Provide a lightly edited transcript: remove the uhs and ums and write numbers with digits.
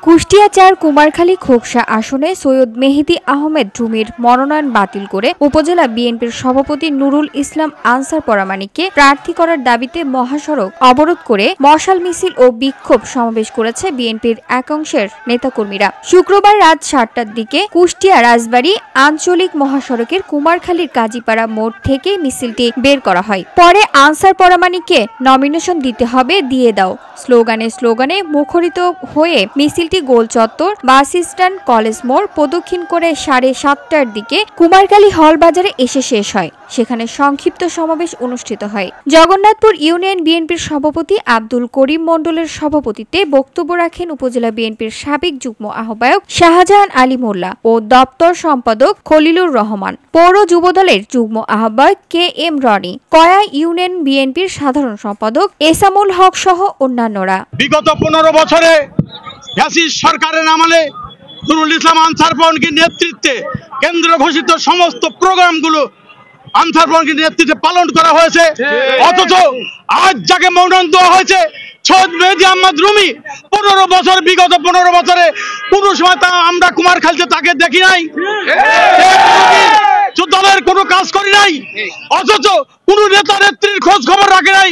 কুষ্টিয়া ৪ কুমারখালী খোকসা আসনে সৈয়দ মেহেদী আহমেদ রুমির মনোনয়ন বাতিল করে উপজেলা বিএনপির সভাপতি নুরুল ইসলাম আনসার পরামানিককে প্রার্থী করার দাবিতে মহাসড়ক অবরোধ করে মশাল মিছিল ও বিক্ষোভ সমাবেশ করেছে বিএনপির একাংশের নেতাকর্মীরা। শুক্রবার রাত ৭টার দিকে কুষ্টিয়া রাজবাড়ী আঞ্চলিক মহাসড়কের কুমারখালীর কাজীপাড়া মোড় থেকে মিছিলটি বের করা হয়। পরে আনসার পরামানিককে নমিনেশন দিতে হবে, দিয়ে দাও স্লোগানে মুখরিত হয়ে মিছিলটি গোল চত্বর, বাস স্ট্যান্ড, কলেজ মোড় প্রদক্ষিণ করে ৭:৩০টার দিকে কুমারখালী হল বাজারে এসে শেষ হয়। সেখানে সংক্ষিপ্ত সমাবেশ অনুষ্ঠিত হয়। জগন্নাথপুর ইউনিয়ন বিএনপির সভাপতি আব্দুল করিম মণ্ডলের সভাপতিত্বে বক্তব্য রাখেন উপজেলা বিএনপির সাবেক যুগ্ম আহ্বায়ক শাহজাহান আলী মোল্লা ও দপ্তর সম্পাদক খলিলুর রহমান, পৌর যুবদলের যুগ্ম আহ্বায়ক KM রনি, কয়া ইউনিয়ন বিএনপির সাধারণ সম্পাদক এসামুল হক সহ অন্যান্যরা। বিগত 15 বছরে ফ্যাসিস্ট সরকারের আমলে নুরুল ইসলাম আনসার পরামানিকের নেতৃত্বে কেন্দ্র ঘোষিত সমস্ত প্রোগ্রামগুলো আনসার পরামানিকের নেতৃত্বে পালন করা হয়েছে। অথচ আজ যাকে মনোনয়ন দেওয়া হয়েছে সৈয়দ মেহেদী আহমেদ রুমি, বিগত 15 বছরে কোনো সময় আমরা কুমারখালীতে তাকে দেখি নাই, দলের কোনো কাজ করি নাই, অথচ কোনো নেতা নেত্রীর খোঁজ খবর রাখে নাই।